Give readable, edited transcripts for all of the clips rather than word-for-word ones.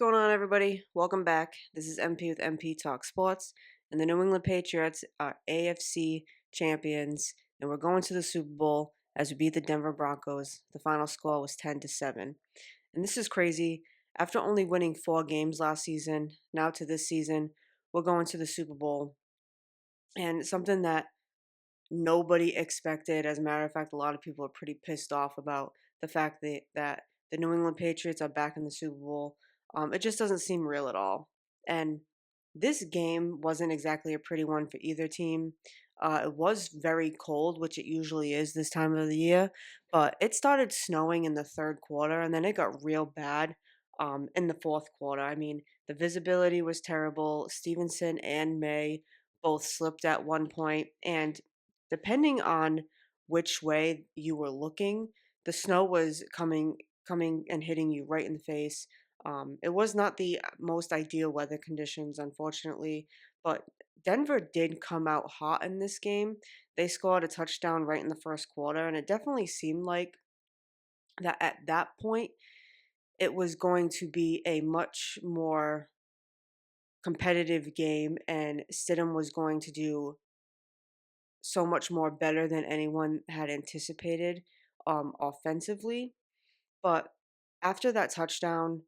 going on, everybody? Welcome back. This is MP with MP Talk Sports, and the New England Patriots are AFC champions, and we're going to the Super Bowl as we beat the Denver Broncos. The final score was 10-7, and this is crazy. After only winning 4 games last season, now to this season, we're going to the Super Bowl, and something that nobody expected. As a matter of fact, a lot of people are pretty pissed off about the fact that the New England Patriots are back in the Super Bowl. It just doesn't seem real at all. And this game wasn't exactly a pretty one for either team. It was very cold, which it usually is this time of the year, but it started snowing in the third quarter, and then it got real bad in the fourth quarter. I mean, the visibility was terrible. Stevenson and May both slipped at one point, and depending on which way you were looking, the snow was coming and hitting you right in the face. It was not the most ideal weather conditions, unfortunately, but Denver did come out hot in this game. They scored a touchdown right in the first quarter, and it definitely seemed like that at that point it was going to be a much more competitive game, and Stidham was going to do so much more better than anyone had anticipated offensively. But after that touchdown,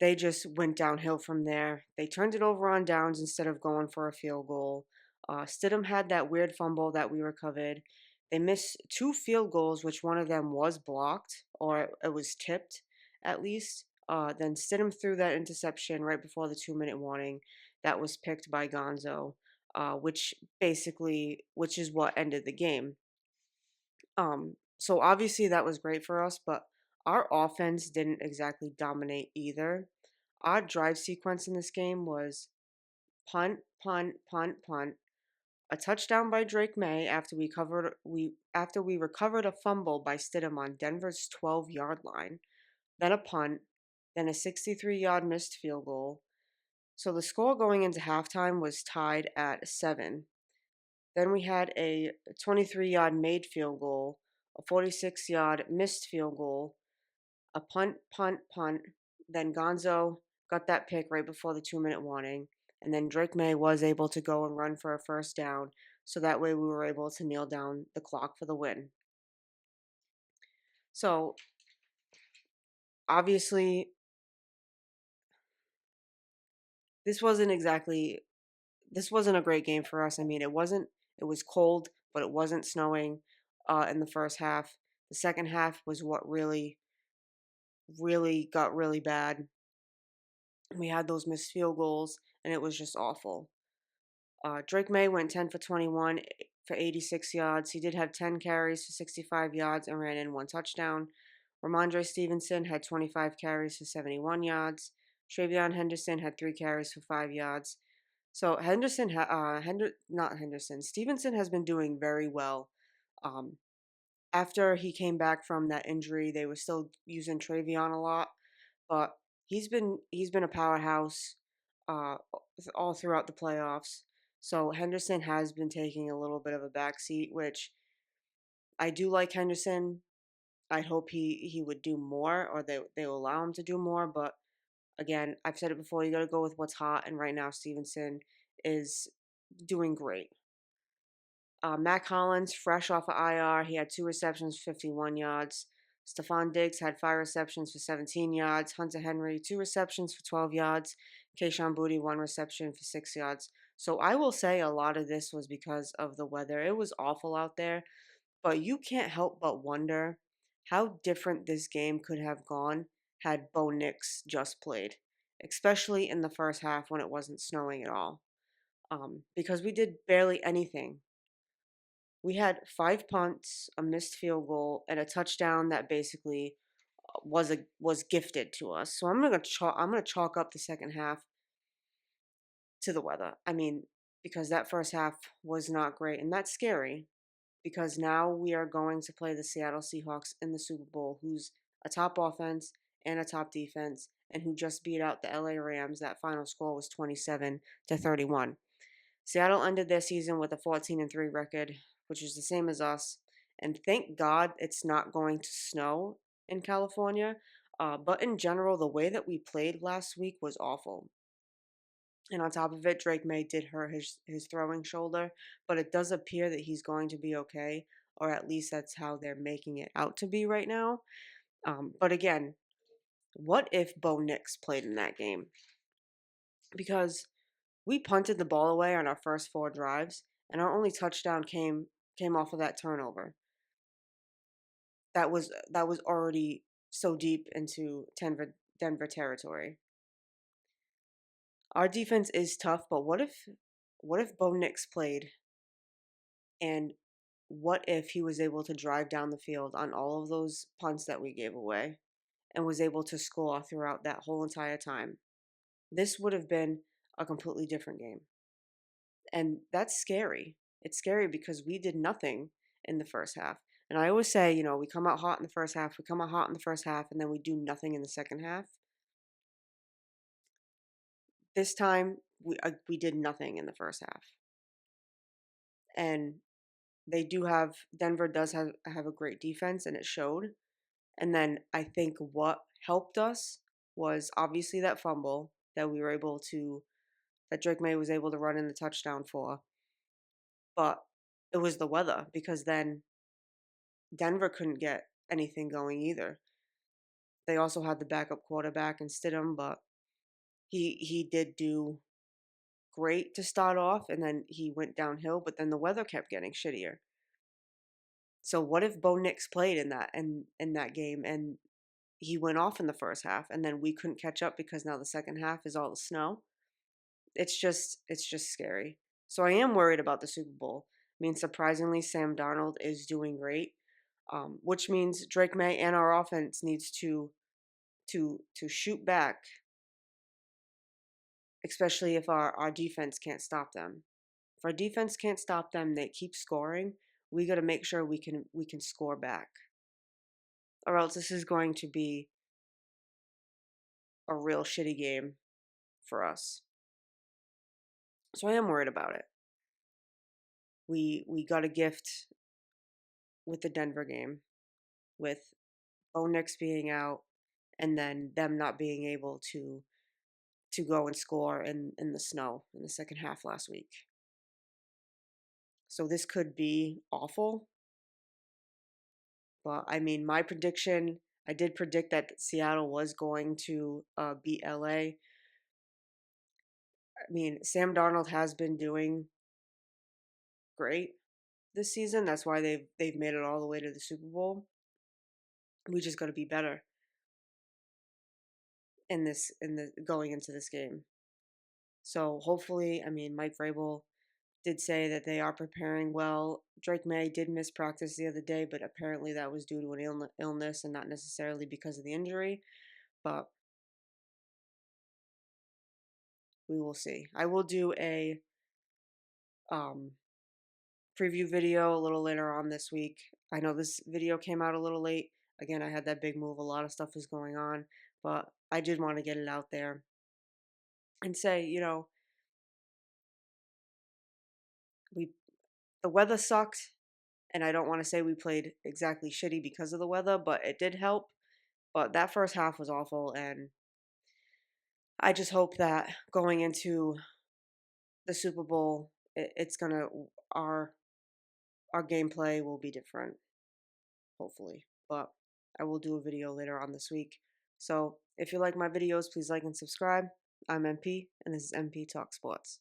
they just went downhill from there. They turned it over on downs instead of going for a field goal. Stidham had that weird fumble that we recovered. They missed 2 field goals, which one of them was blocked, or it was tipped at least. Then Stidham threw that interception right before the 2-minute warning that was picked by Gonzo, which is what ended the game. So obviously that was great for us, but our offense didn't exactly dominate either. Our drive sequence in this game was punt, punt, punt, punt, a touchdown by Drake May after we recovered a fumble by Stidham on Denver's 12-yard line, then a punt, then a 63-yard missed field goal. So the score going into halftime was tied at 7. Then we had a 23-yard made field goal, a 46-yard missed field goal, a punt, punt, punt. Then Gonzo got that pick right before the 2-minute warning. And then Drake May was able to go and run for a first down. So that way we were able to kneel down the clock for the win. So obviously, this wasn't a great game for us. I mean, it was cold, but it wasn't snowing in the first half. The second half was what really got really bad. We had those missed field goals, and it was just awful. Drake May went 10 for 21 for 86 yards. He did have 10 carries for 65 yards and ran in 1 touchdown. Ramondre Stevenson had 25 carries for 71 yards. Travion Henderson had 3 carries for 5 yards. So Stevenson has been doing very well. After he came back from that injury, they were still using Travion a lot, but he's been a powerhouse uh, all throughout the playoffs. So Henderson has been taking a little bit of a backseat, which I do like Henderson. I hope he would do more, or they will allow him to do more. But again, I've said it before, you got to go with what's hot, and right now Stevenson is doing great. Mac Hollins, fresh off of IR, he had 2 receptions, 51 yards. Stephon Diggs had 5 receptions for 17 yards. Hunter Henry, 2 receptions for 12 yards. Kayshon Boutte, 1 reception for 6 yards. So I will say a lot of this was because of the weather. It was awful out there, but you can't help but wonder how different this game could have gone had Bo Nix just played, especially in the first half when it wasn't snowing at all. Because we did barely anything. We had 5 punts, a missed field goal, and a touchdown that basically was gifted to us. So I'm gonna chalk up the second half to the weather. I mean, because that first half was not great, and that's scary because now we are going to play the Seattle Seahawks in the Super Bowl, who's a top offense and a top defense, and who just beat out the LA Rams. That final score was 27-31. Seattle ended their season with a 14-3 record, which is the same as us. And thank God it's not going to snow in California. But in general, the way that we played last week was awful. And on top of it, Drake May did hurt his throwing shoulder, but it does appear that he's going to be okay, or at least that's how they're making it out to be right now. But again, what if Bo Nix played in that game? Because we punted the ball away on our first 4 drives, and our only touchdown came off of that turnover. That was already so deep into Denver territory. Our defense is tough, but what if Bo Nix played, and what if he was able to drive down the field on all of those punts that we gave away and was able to score throughout that whole entire time? This would have been a completely different game. And that's scary. It's scary because we did nothing in the first half. And I always say, we come out hot in the first half, we come out hot in the first half, and then we do nothing in the second half. This time, we did nothing in the first half. And Denver does have a great defense, and it showed. And then I think what helped us was obviously that fumble that Drake May was able to run in the touchdown for. But it was the weather, because then Denver couldn't get anything going either. They also had the backup quarterback in Stidham, but he did do great to start off, and then he went downhill. But then the weather kept getting shittier. So what if Bo Nix played in that game and he went off in the first half, and then we couldn't catch up because now the second half is all the snow? It's just scary. So I am worried about the Super Bowl. I mean, surprisingly, Sam Darnold is doing great, which means Drake May and our offense needs to shoot back, especially if our defense can't stop them. If our defense can't stop them, they keep scoring. We got to make sure we can score back, or else this is going to be a real shitty game for us. So I am worried about it. We got a gift with the Denver game, with Bo Nix being out, and then them not being able to go and score in the snow in the second half last week. So this could be awful. But I mean, my prediction, I did predict that Seattle was going to beat LA. I mean, Sam Darnold has been doing great this season. That's why they've made it all the way to the Super Bowl. We just got to be better in the going into this game. So hopefully, I mean, Mike Vrabel did say that they are preparing well. Drake May did miss practice the other day, but apparently that was due to an illness and not necessarily because of the injury. But we will see. I will do a preview video a little later on this week. I know this video came out a little late. Again, I had that big move. A lot of stuff is going on, but I did want to get it out there and say, we the weather sucked, and I don't want to say we played exactly shitty because of the weather, but it did help. But that first half was awful, and I just hope that going into the Super Bowl, it's gonna our gameplay will be different, hopefully. But I will do a video later on this week. So if you like my videos, please like and subscribe. I'm MP, and this is MP Talk Sports.